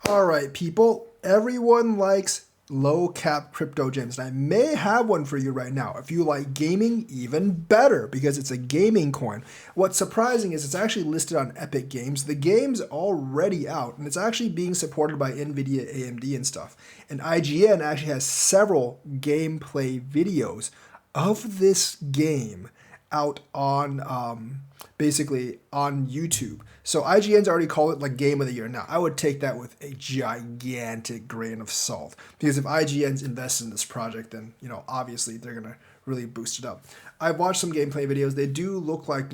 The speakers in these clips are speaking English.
All right, people. Everyone likes low cap crypto gems, and I may have one for you right now. If you like gaming, even better because it's a gaming coin. What's surprising is it's actually listed on Epic Games. The game's already out, and it's actually being supported by Nvidia, AMD, and stuff. And IGN actually has several gameplay videos of this game out on basically on YouTube. So IGN's already called it like game of the year. Now I would take that with a gigantic grain of salt because if IGN's invested in this project, then obviously they're gonna really boost it up. I've watched some gameplay videos. They do look like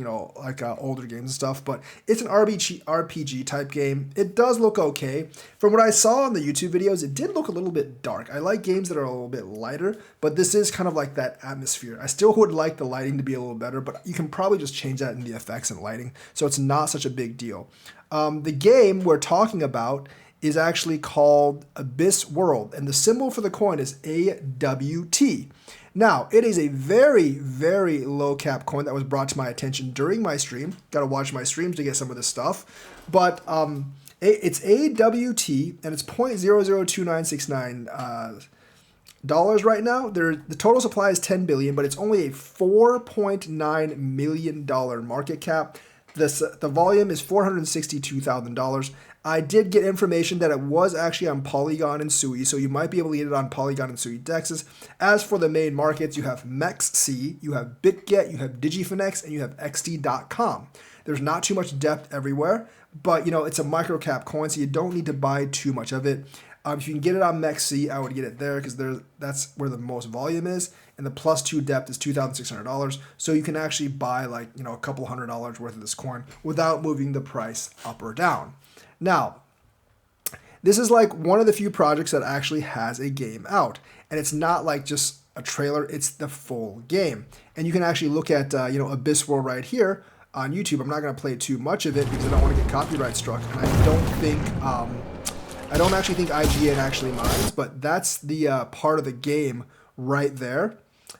older games and stuff, but it's an RPG type game. It does look okay. From what I saw on the YouTube videos, it did look a little bit dark. I like games that are a little bit lighter, but this is kind of like that atmosphere. I still would like the lighting to be a little better, but you can probably just change that in the effects and lighting, so it's not such a big deal. The game we're talking about is actually called Abyss World, and the symbol for the coin is AWT. Now, it is a very, very low cap coin that was brought to my attention during my stream. Got to watch my streams to get some of this stuff. But it's AWT, and it's 0.002969 dollars right now. The total supply is 10 billion, but it's only a 4.9 million dollar market cap. The volume is $462,000. I did get information that it was actually on Polygon and Sui, so you might be able to get it on Polygon and Sui dexes. As for the main markets, you have MEXC, you have BitGet, you have Digifinex, and you have XT.com. There's not too much depth everywhere, but it's a microcap coin, so you don't need to buy too much of it. If you can get it on MEXC, I would get it there because that's where the most volume is, and the +2 depth is $2,600. So you can actually buy a couple $100 worth of this coin without moving the price up or down. Now, this is like one of the few projects that actually has a game out, and it's not like just a trailer; it's the full game. And you can actually look at Abyss World right here on YouTube. I'm not going to play too much of it because I don't want to get copyright struck, and I don't actually think IGN actually minds, but that's the part of the game right there.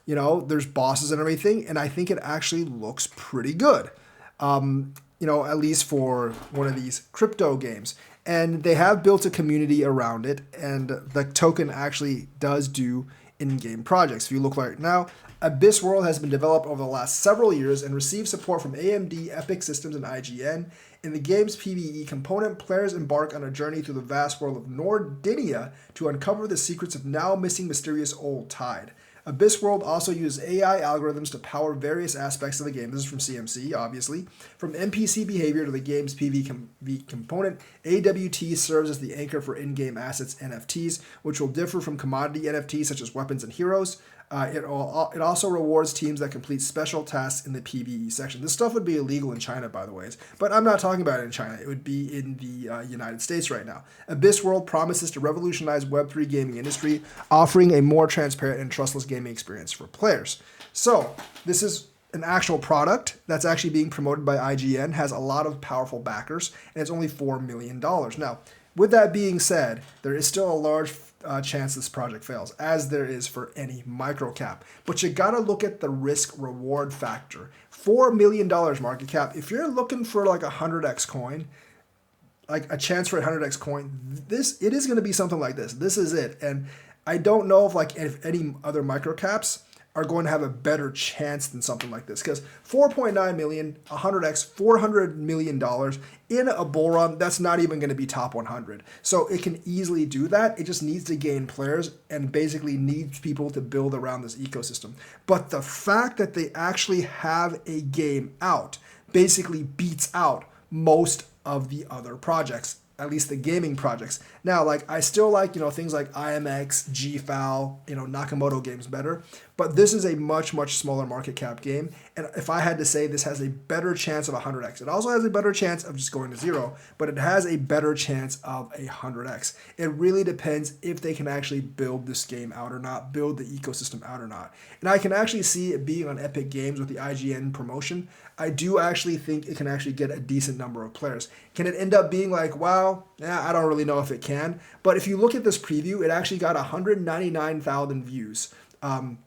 There's bosses and everything, and I think it actually looks pretty good. At least for one of these crypto games. And they have built a community around it, and the token actually does do in-game projects. If you look right now, Abyss World has been developed over the last several years and received support from AMD, Epic Systems, and IGN. In the game's PvE component, players embark on a journey through the vast world of Nordinia to uncover the secrets of now missing mysterious old tide. Abyss World also uses AI algorithms to power various aspects of the game. This is from CMC, obviously. From NPC behavior to the game's PvP component, AWT serves as the anchor for in-game assets NFTs, which will differ from commodity NFTs such as weapons and heroes. It also rewards teams that complete special tasks in the PvE section. This stuff would be illegal in China, by the way, but I'm not talking about it in China. It would be in the United States right now. Abyss World promises to revolutionize Web3 gaming industry, offering a more transparent and trustless gaming experience for players. So this is an actual product that's actually being promoted by IGN, has a lot of powerful backers, and it's only $4 million. Now, with that being said, there is still a large chance this project fails, as there is for any microcap. But you gotta look at the risk-reward factor. $4 million market cap. If you're looking for like a 100x coin, like a chance for a 100x coin, it is going to be something like this. This is it. And I don't know if any other microcaps are going to have a better chance than something like this, because 4.9 million, 100x, $400 million in a bull run, that's not even going to be top 100. So it can easily do that. It just needs to gain players and basically needs people to build around this ecosystem. But the fact that they actually have a game out basically beats out most of the other projects, at least the gaming projects. Now, I still like, things like IMX, GFAL, Nakamoto games better, but this is a much, much smaller market cap game. And if I had to say, this has a better chance of 100x. It also has a better chance of just going to zero, but it has a better chance of 100x. It really depends if they can actually build this game out or not, build the ecosystem out or not. And I can actually see it being on Epic Games with the IGN promotion. I do actually think it can actually get a decent number of players. Can it end up being like, wow, yeah, I don't really know if it can. But if you look at this preview, it actually got 199,000 views on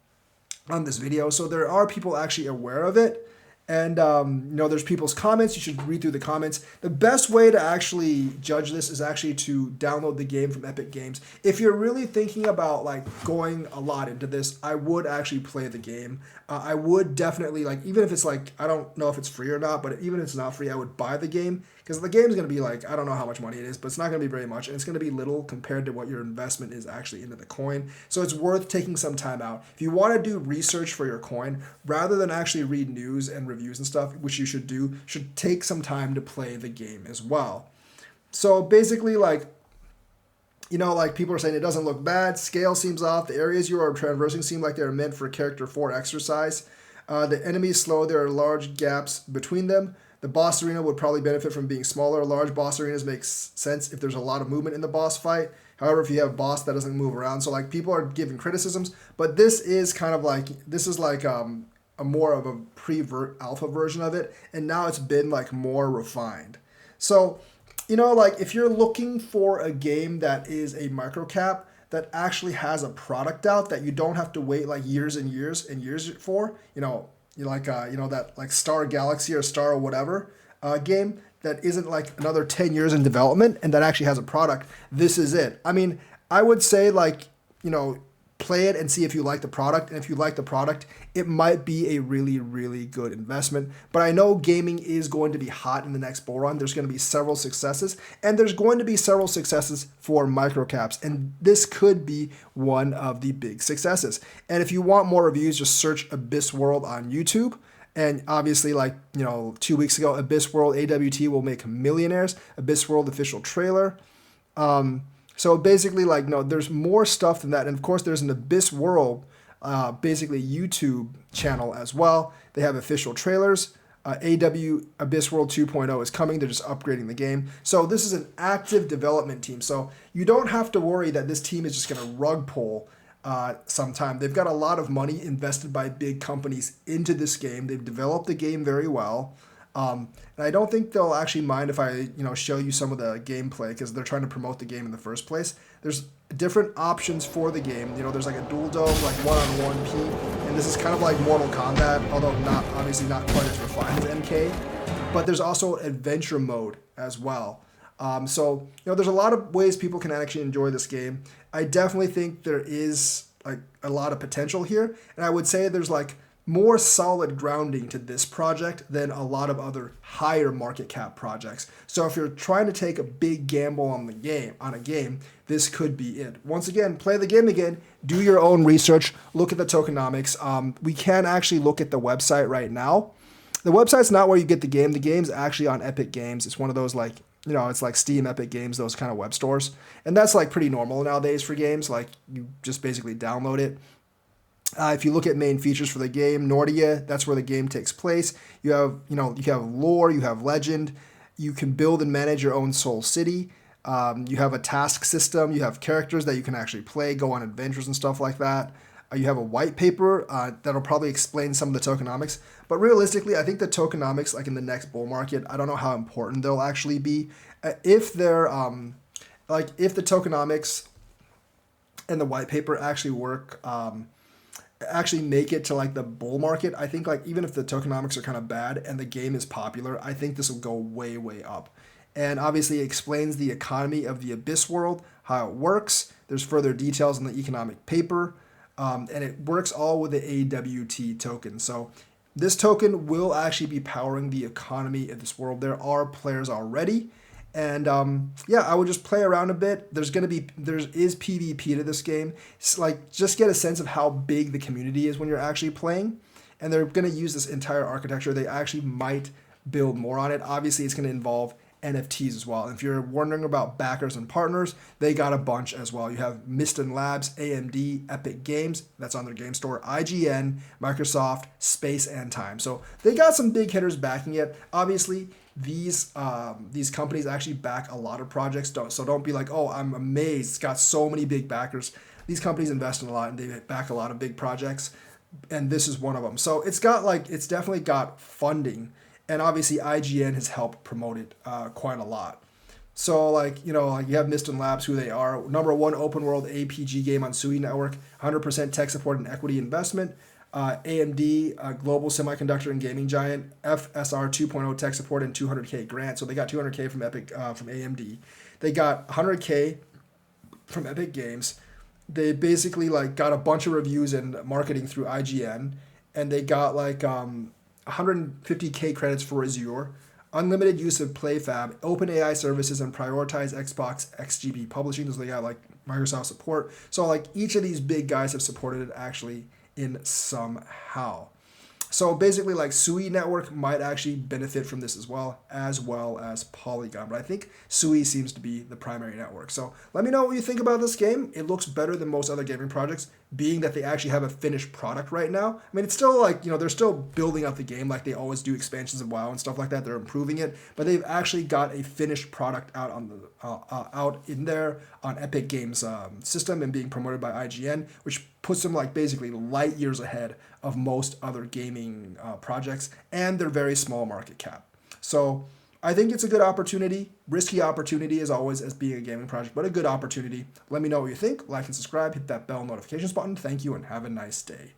this video. So there are people actually aware of it. And there's people's comments. You should read through the comments. The best way to actually judge this is actually to download the game from Epic Games. If you're really thinking about like going a lot into this, I would actually play the game. I would definitely, like, even if it's like, I don't know if it's free or not, but even if it's not free, I would buy the game, because the game's going to be like, I don't know how much money it is, but it's not going to be very much, and it's going to be little compared to what your investment is actually into the coin. So it's worth taking some time out. If you want to do research for your coin, rather than actually read news and reviews and stuff, which you should do, should take some time to play the game as well. So basically, like, like people are saying it doesn't look bad. Scale seems off. The areas you are traversing seem like they're meant for character 4 exercise. The enemies slow. There are large gaps between them. The boss arena would probably benefit from being smaller. Large boss arenas make sense if there's a lot of movement in the boss fight. However, if you have a boss that doesn't move around, so like people are giving criticisms, but this is kind of like, a more of a pre-alpha version of it, and now it's been like more refined. So, like if you're looking for a game that is a microcap that actually has a product out that you don't have to wait like years and years and years for, that like Star Galaxy or Star whatever game that isn't like another 10 years in development and that actually has a product, this is it. I mean, I would say like, play it and see if you like the product. And if you like the product, it might be a really, really good investment. But I know gaming is going to be hot in the next bull run. There's going to be several successes, and there's going to be several successes for microcaps. And this could be one of the big successes. And if you want more reviews, just search Abyss World on YouTube. And obviously, 2 weeks ago, Abyss World AWT will make millionaires. Abyss World official trailer. So basically, there's more stuff than that. And of course, there's an Abyss World, basically YouTube channel as well. They have official trailers. Abyss World 2.0 is coming. They're just upgrading the game. So this is an active development team. So you don't have to worry that this team is just going to rug pull sometime. They've got a lot of money invested by big companies into this game. They've developed the game very well. And I don't think they'll actually mind if I, show you some of the gameplay, because they're trying to promote the game in the first place. There's different options for the game. There's like a dual dome, like 1-on-1 P, and this is kind of like Mortal Kombat, although obviously not quite as refined as MK. But there's also adventure mode as well. So there's a lot of ways people can actually enjoy this game. I definitely think there is like a lot of potential here, and I would say there's like more solid grounding to this project than a lot of other higher market cap projects. So if you're trying to take a big gamble on a game, this could be it. Once again, play the game again, do your own research, look at the tokenomics. We can actually look at the website right now. The website's not where you get the game. The game's actually on Epic Games. It's one of those it's like Steam, Epic Games, those kind of web stores. And that's like pretty normal nowadays for games. Like you just basically download it. If you look at main features for the game, Nordia, that's where the game takes place. You have lore, you have legend. You can build and manage your own soul city. You have a task system. You have characters that you can actually play, go on adventures and stuff like that. You have a white paper that'll probably explain some of the tokenomics. But realistically, I think the tokenomics, like in the next bull market, I don't know how important they'll actually be. If they're if the tokenomics and the white paper actually work. Actually make it to like the bull market, I think like even if the tokenomics are kind of bad and the game is popular, I think this will go way, way up. And obviously it explains the economy of the Abyss World, how it works. There's further details in the economic paper, and it works all with the AWT token. So this token will actually be powering the economy of this world. There are players already. And I would just play around a bit. There is PvP to this game. It's like just get a sense of how big the community is when you're actually playing. And they're going to use this entire architecture. They actually might build more on it. Obviously, it's going to involve NFTs as well. And if you're wondering about backers and partners, they got a bunch as well. You have Miston Labs, AMD, Epic Games, that's on their game store, IGN, Microsoft, Space and Time. So they got some big hitters backing it. Obviously, these companies actually back a lot of projects. Don't be like, oh, I'm amazed. It's got so many big backers. These companies invest in a lot and they back a lot of big projects. And this is one of them. So it's definitely got funding. And obviously IGN has helped promote it quite a lot. So you have Miston Labs, who they are. #1 open world APG game on Sui Network, 100% tech support and equity investment. AMD, global semiconductor and gaming giant, FSR 2.0 tech support and 200K grant. So they got 200K from Epic, from AMD. They got 100K from Epic Games. They basically like got a bunch of reviews and marketing through IGN, and they got like 150K credits for Azure, unlimited use of PlayFab, open AI services, and prioritize Xbox XGP publishing. So they got like Microsoft support. So like each of these big guys have supported it actually in somehow. So basically, like Sui Network might actually benefit from this as well as Polygon. But I think Sui seems to be the primary network. So let me know what you think about this game. It looks better than most other gaming projects, being that they actually have a finished product right now. I mean, it's still like, they're still building out the game like they always do expansions of WoW and stuff like that. They're improving it, but they've actually got a finished product out on the out in there on Epic Games system and being promoted by IGN, which puts them like basically light years ahead of most other gaming projects, and they're very small market cap. So I think it's a good opportunity, risky opportunity as always as being a gaming project, but a good opportunity. Let me know what you think. Like and subscribe, hit that bell notifications button. Thank you and have a nice day.